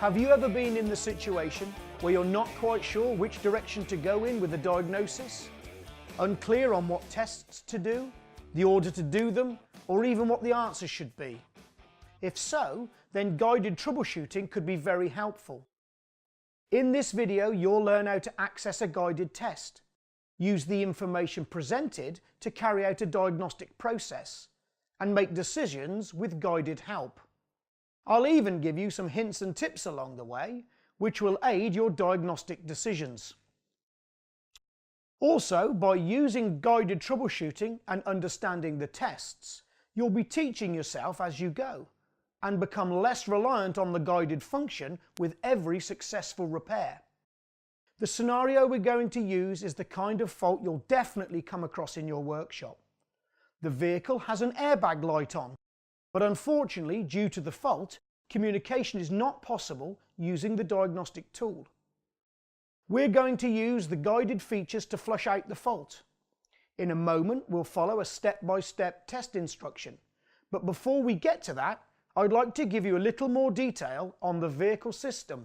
Have you ever been in the situation where you're not quite sure which direction to go in with a diagnosis? Unclear on what tests to do, the order to do them, or even what the answer should be? If so, then guided troubleshooting could be very helpful. In this video, you'll learn how to access a guided test, use the information presented to carry out a diagnostic process, and make decisions with guided help. I'll even give you some hints and tips along the way, which will aid your diagnostic decisions. Also, by using guided troubleshooting and understanding the tests, you'll be teaching yourself as you go, and become less reliant on the guided function with every successful repair. The scenario we're going to use is the kind of fault you'll definitely come across in your workshop. The vehicle has an airbag light on, but unfortunately, due to the fault, communication is not possible using the diagnostic tool. We're going to use the guided features to flush out the fault. In a moment, we'll follow a step-by-step test instruction, but before we get to that, I'd like to give you a little more detail on the vehicle system.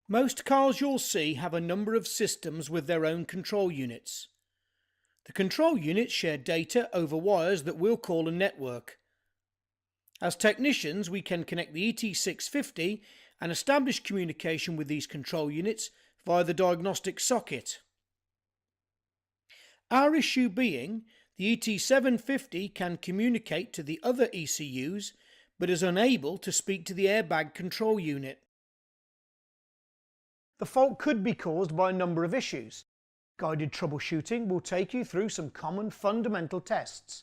Most cars you'll see have a number of systems with their own control units. The control units share data over wires that we'll call a network. As technicians, we can connect the ET650 and establish communication with these control units via the diagnostic socket. Our issue being, the ET750 can communicate to the other ECUs but is unable to speak to the airbag control unit. The fault could be caused by a number of issues. Guided troubleshooting will take you through some common fundamental tests.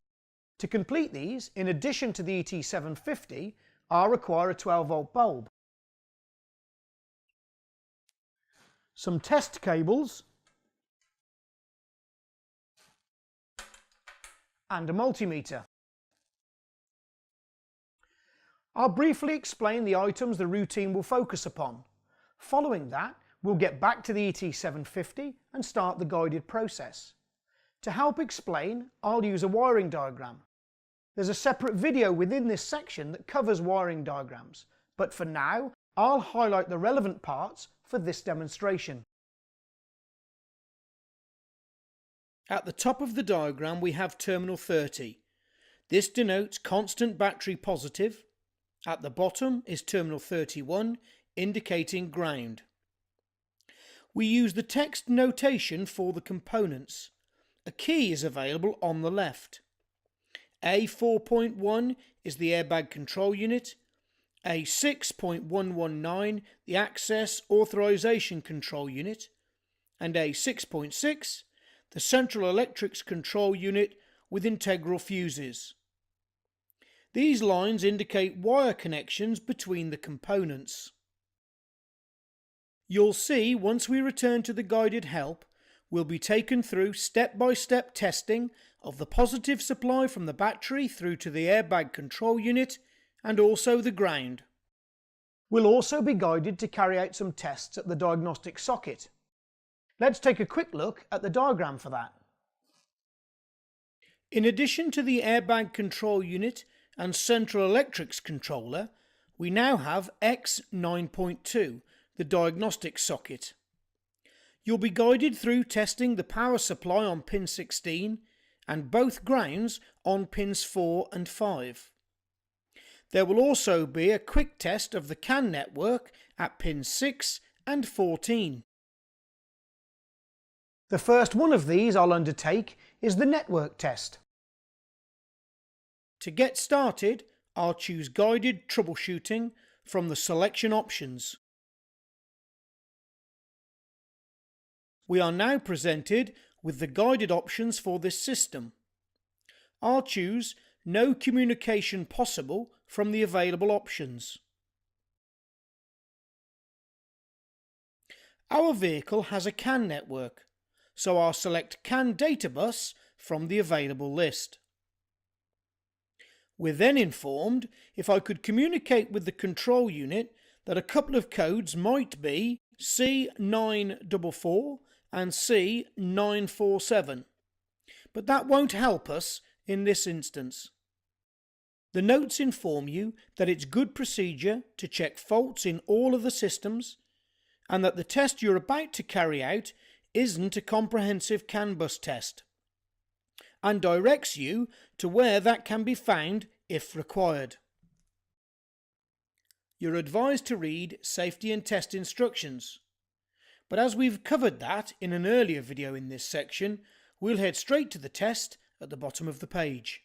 To complete these, in addition to the ET750, I'll require a 12-volt bulb, some test cables, and a multimeter. I'll briefly explain the items the routine will focus upon. Following that, we'll get back to the ET750 and start the guided process. To help explain, I'll use a wiring diagram. There's a separate video within this section that covers wiring diagrams, but for now, I'll highlight the relevant parts for this demonstration. At the top of the diagram we have terminal 30. This denotes constant battery positive. At the bottom is terminal 31, indicating ground. We use the text notation for the components. A key is available on the left. A4.1 is the airbag control unit, A6.119 the access authorization control unit, and A6.6 the central electrics control unit with integral fuses. These lines indicate wire connections between the components. You'll see once we return to the guided help, we'll be taken through step-by-step testing of the positive supply from the battery through to the airbag control unit and also the ground. We'll also be guided to carry out some tests at the diagnostic socket. Let's take a quick look at the diagram for that. In addition to the airbag control unit and central electrics controller, we now have X9.2, the diagnostic socket. You'll be guided through testing the power supply on pin 16 and both grounds on pins 4 and 5. There will also be a quick test of the CAN network at pins 6 and 14. The first one of these I'll undertake is the network test. To get started, I'll choose guided troubleshooting from the selection options. We are now presented with the guided options for this system. I'll choose no communication possible from the available options. Our vehicle has a CAN network, so I'll select CAN data bus from the available list. We're then informed if I could communicate with the control unit that a couple of codes might be C944 and C947, but that won't help us in this instance. The notes inform you that it's good procedure to check faults in all of the systems and that the test you're about to carry out isn't a comprehensive CAN bus test, and directs you to where that can be found if required. You're advised to read safety and test instructions, but as we've covered that in an earlier video in this section, we'll head straight to the test at the bottom of the page.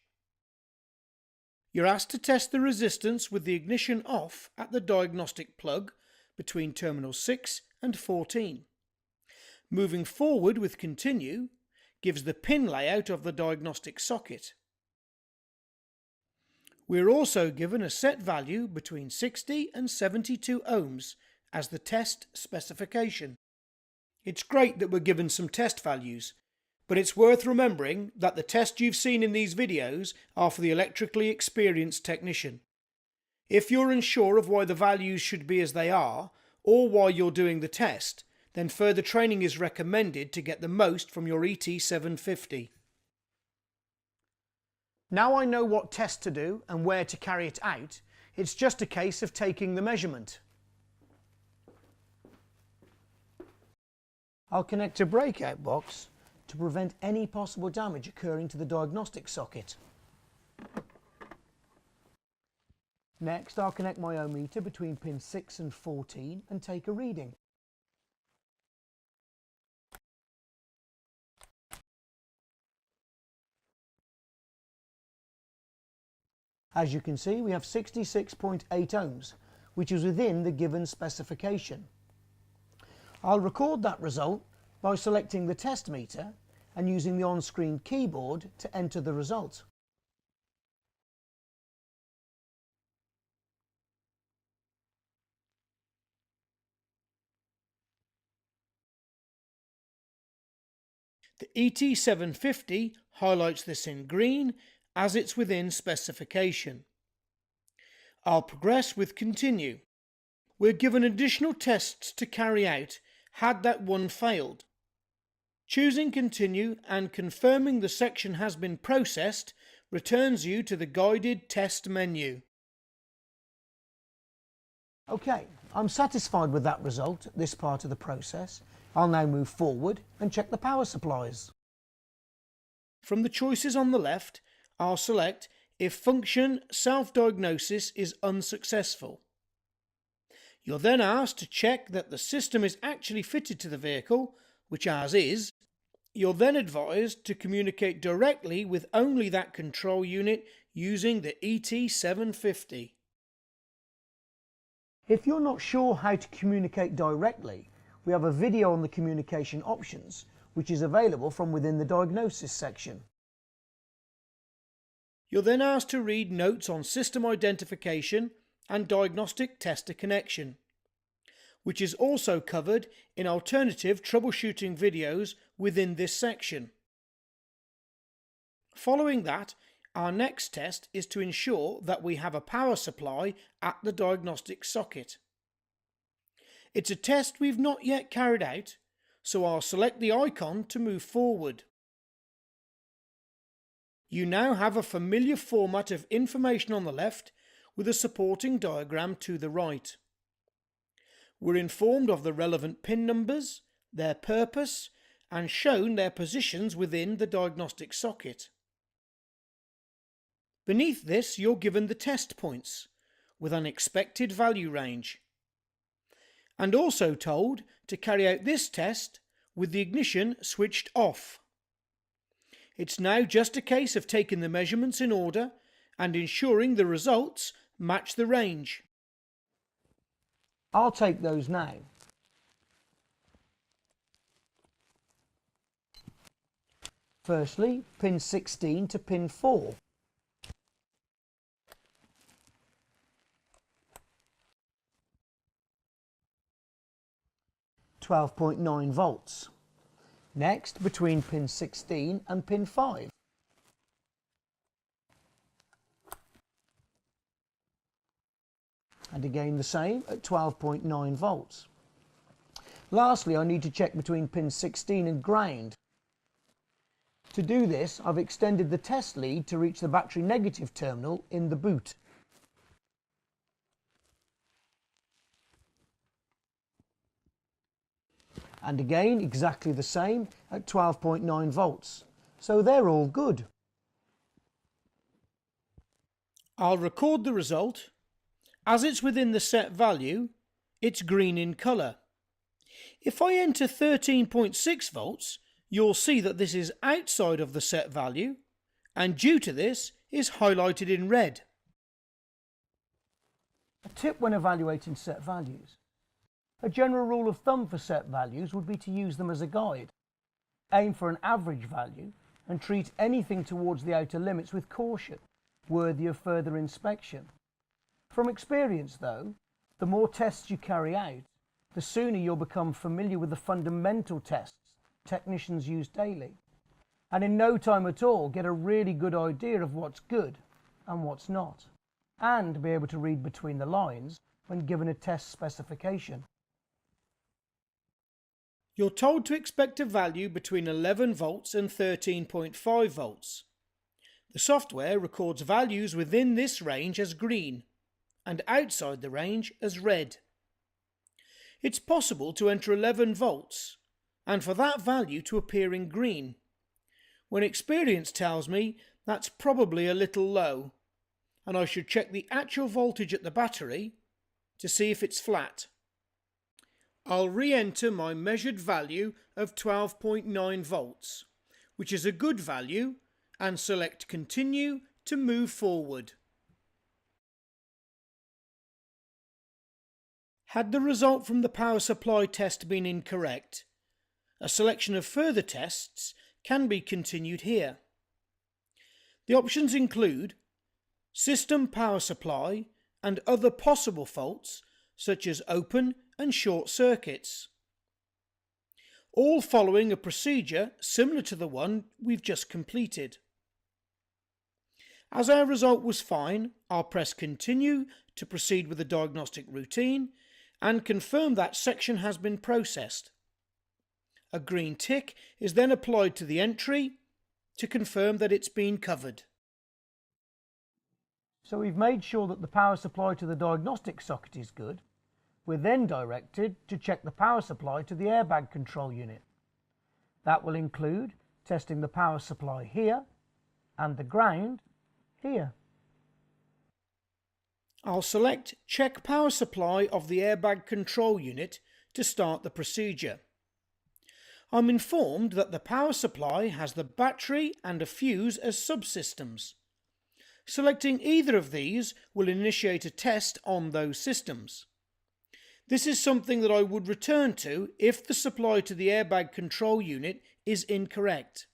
You're asked to test the resistance with the ignition off at the diagnostic plug between terminals 6 and 14. Moving forward with continue gives the pin layout of the diagnostic socket. We're also given a set value between 60 and 72 ohms as the test specification. It's great that we're given some test values, but it's worth remembering that the tests you've seen in these videos are for the electrically experienced technician. If you're unsure of why the values should be as they are, or why you're doing the test, then further training is recommended to get the most from your ET750. Now I know what test to do and where to carry it out, it's just a case of taking the measurement. I'll connect a breakout box to prevent any possible damage occurring to the diagnostic socket. Next, I'll connect my ohmmeter between pins 6 and 14 and take a reading. As you can see, we have 66.8 ohms, which is within the given specification. I'll record that result by selecting the test meter and using the on-screen keyboard to enter the result. The ET750 highlights this in green as it's within specification. I'll progress with continue. We're given additional tests to carry out had that one failed. Choosing continue and confirming the section has been processed returns you to the guided test menu. Okay, I'm satisfied with that result at this part of the process. I'll now move forward and check the power supplies. From the choices on the left, I'll select if function self-diagnosis is unsuccessful. You're then asked to check that the system is actually fitted to the vehicle, which ours is. You're then advised to communicate directly with only that control unit using the ET750. If you're not sure how to communicate directly, we have a video on the communication options, which is available from within the diagnosis section. You're then asked to read notes on system identification and diagnostic tester connection, which is also covered in alternative troubleshooting videos within this section. Following that, our next test is to ensure that we have a power supply at the diagnostic socket. It's a test we've not yet carried out, so I'll select the icon to move forward. You now have a familiar format of information on the left with a supporting diagram to the right. We're informed of the relevant pin numbers, their purpose, and shown their positions within the diagnostic socket. Beneath this, you're given the test points with an expected value range, and also told to carry out this test with the ignition switched off. It's now just a case of taking the measurements in order and ensuring the results match the range. I'll take those now. Firstly, pin 16 to pin 4. .9 volts. Next, between pin 16 and pin 5. And again the same at 12.9 volts. Lastly, I need to check between pin 16 and ground. To do this, I've extended the test lead to reach the battery negative terminal in the boot. And again, exactly the same at 12.9 volts. So they're all good. I'll record the result. As it's within the set value, it's green in colour. If I enter 13.6 volts, you'll see that this is outside of the set value, and due to this is highlighted in red. A tip when evaluating set values. A general rule of thumb for set values would be to use them as a guide. Aim for an average value and treat anything towards the outer limits with caution, worthy of further inspection. From experience though, the more tests you carry out, the sooner you'll become familiar with the fundamental tests technicians use daily, and in no time at all get a really good idea of what's good and what's not, and be able to read between the lines when given a test specification. You're told to expect a value between 11 volts and 13.5 volts. The software records values within this range as green and outside the range as red. It's possible to enter 11 volts and for that value to appear in green, when experience tells me that's probably a little low and I should check the actual voltage at the battery to see if it's flat. I'll re-enter my measured value of 12.9 volts, which is a good value, and select Continue to move forward. Had the result from the power supply test been incorrect, a selection of further tests can be continued here. The options include system power supply and other possible faults such as open and short circuits, all following a procedure similar to the one we've just completed. As our result was fine, I'll press Continue to proceed with the diagnostic routine and confirm that section has been processed. A green tick is then applied to the entry to confirm that it's been covered. So we've made sure that the power supply to the diagnostic socket is good. We're then directed to check the power supply to the airbag control unit. That will include testing the power supply here and the ground here. I'll select Check Power Supply of the airbag control unit to start the procedure. I'm informed that the power supply has the battery and a fuse as subsystems. Selecting either of these will initiate a test on those systems. This is something that I would return to if the supply to the airbag control unit is incorrect.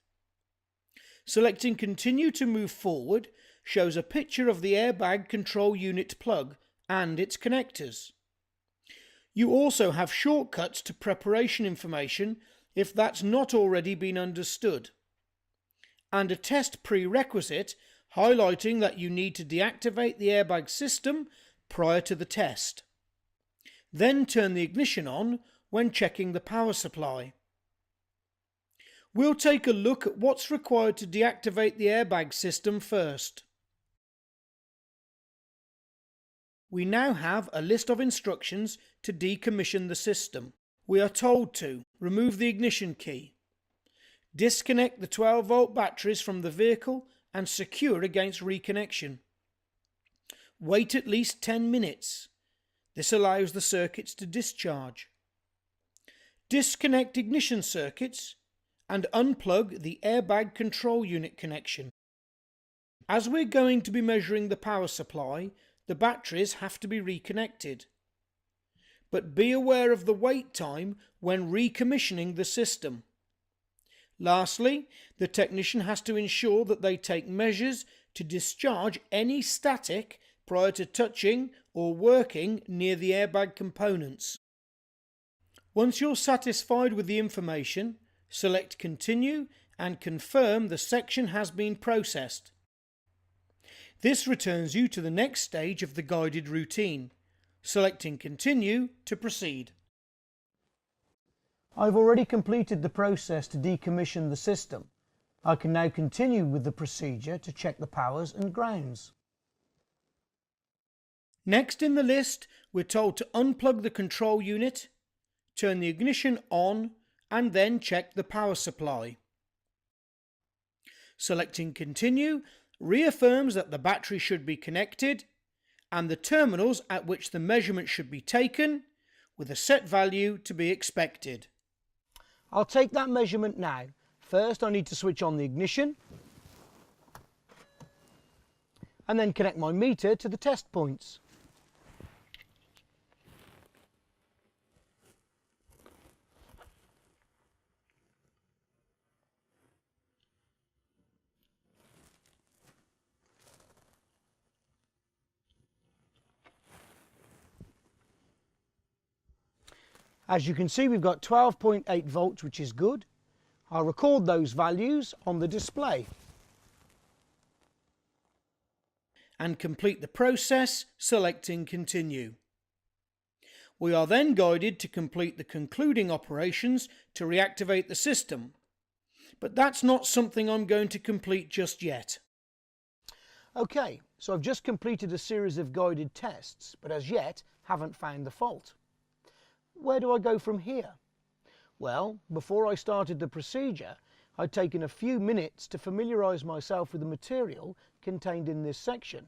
Selecting Continue to move forward shows a picture of the airbag control unit plug and its connectors. You also have shortcuts to preparation information if that's not already been understood, and a test prerequisite highlighting that you need to deactivate the airbag system prior to the test. Then turn the ignition on when checking the power supply. We'll take a look at what's required to deactivate the airbag system first. We now have a list of instructions to decommission the system. We are told to remove the ignition key, disconnect the 12-volt batteries from the vehicle and secure against reconnection. Wait at least 10 minutes. This allows the circuits to discharge. Disconnect ignition circuits and unplug the airbag control unit connection. As we're going to be measuring the power supply, the batteries have to be reconnected. But be aware of the wait time when recommissioning the system. Lastly, the technician has to ensure that they take measures to discharge any static prior to touching or working near the airbag components. Once you're satisfied with the information, select Continue and confirm the section has been processed. This returns you to the next stage of the guided routine, selecting Continue to proceed. I've already completed the process to decommission the system, I can now continue with the procedure to check the powers and grounds. Next in the list, we're told to unplug the control unit, turn the ignition on, and then check the power supply. Selecting Continue reaffirms that the battery should be connected and the terminals at which the measurement should be taken, with a set value to be expected. I'll take that measurement now. First, I need to switch on the ignition and then connect my meter to the test points. As you can see, we've got 12.8 volts, which is good. I'll record those values on the display. And complete the process, selecting Continue. We are then guided to complete the concluding operations to reactivate the system. But that's not something I'm going to complete just yet. Okay, so I've just completed a series of guided tests, but as yet haven't found the fault. Where do I go from here? Well, before I started the procedure, I'd taken a few minutes to familiarise myself with the material contained in this section.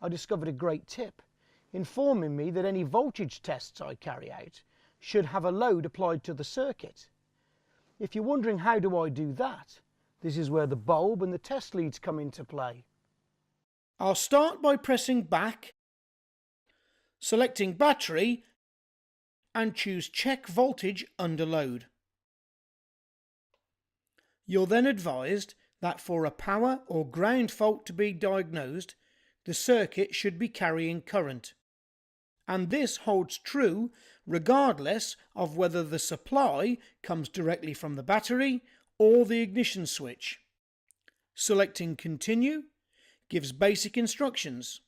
I discovered a great tip, informing me that any voltage tests I carry out should have a load applied to the circuit. If you're wondering how do I do that, this is where the bulb and the test leads come into play. I'll start by pressing back, selecting battery, and choose Check Voltage under load. You're then advised that for a power or ground fault to be diagnosed, the circuit should be carrying current. And this holds true regardless of whether the supply comes directly from the battery or the ignition switch. Selecting Continue gives basic instructions.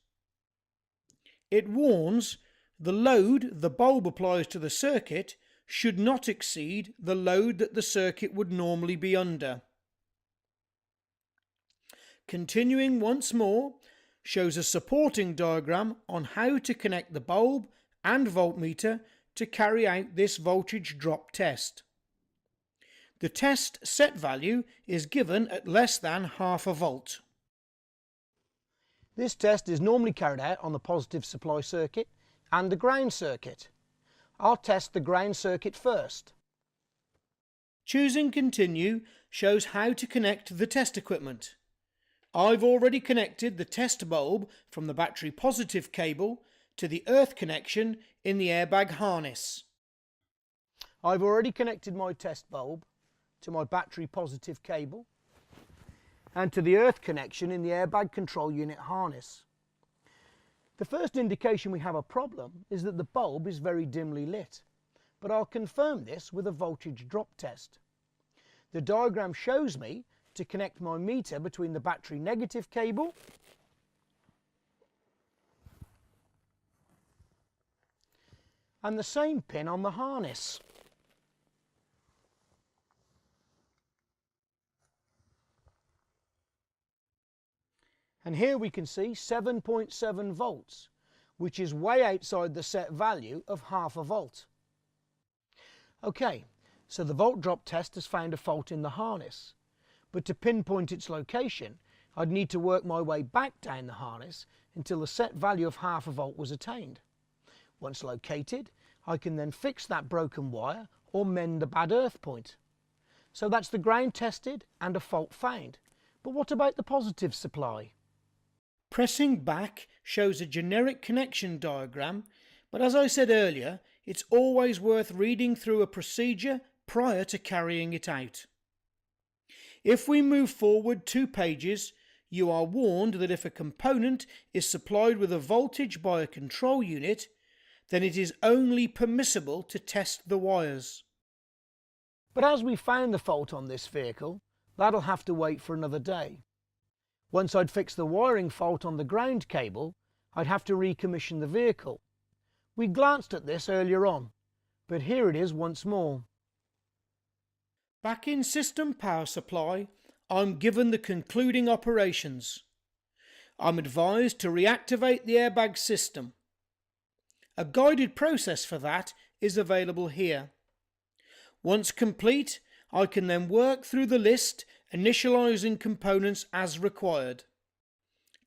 It warns the load the bulb applies to the circuit should not exceed the load that the circuit would normally be under. Continuing once more shows a supporting diagram on how to connect the bulb and voltmeter to carry out this voltage drop test. The test set value is given at less than half a volt. This test is normally carried out on the positive supply circuit and the ground circuit. I'll test the ground circuit first. Choosing Continue shows how to connect the test equipment. I've already connected the test bulb from the battery positive cable to the earth connection in the airbag harness. I've already connected my test bulb to my battery positive cable and to the earth connection in the airbag control unit harness. The first indication we have a problem is that the bulb is very dimly lit, but I'll confirm this with a voltage drop test. The diagram shows me to connect my meter between the battery negative cable and the same pin on the harness. And here we can see 7.7 volts, which is way outside the set value of half a volt. Okay, so the volt drop test has found a fault in the harness, but to pinpoint its location, I'd need to work my way back down the harness until the set value of half a volt was attained. Once located, I can then fix that broken wire or mend the bad earth point. So that's the ground tested and a fault found. But what about the positive supply? Pressing back shows a generic connection diagram, but as I said earlier, it's always worth reading through a procedure prior to carrying it out. If we move forward 2 pages, you are warned that if a component is supplied with a voltage by a control unit, then it is only permissible to test the wires. But as we found the fault on this vehicle, that'll have to wait for another day. Once I'd fixed the wiring fault on the ground cable, I'd have to recommission the vehicle. We glanced at this earlier on, but here it is once more. Back in System Power Supply, I'm given the concluding operations. I'm advised to reactivate the airbag system. A guided process for that is available here. Once complete, I can then work through the list, initializing components as required,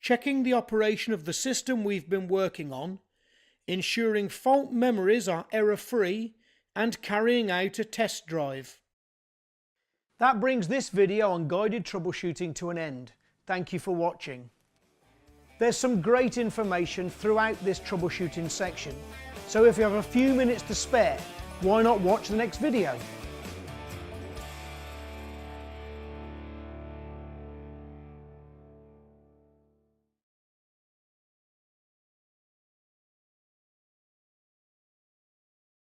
checking the operation of the system we've been working on, ensuring fault memories are error-free, and carrying out a test drive. That brings this video on guided troubleshooting to an end. Thank you for watching. There's some great information throughout this troubleshooting section, so if you have a few minutes to spare, why not watch the next video?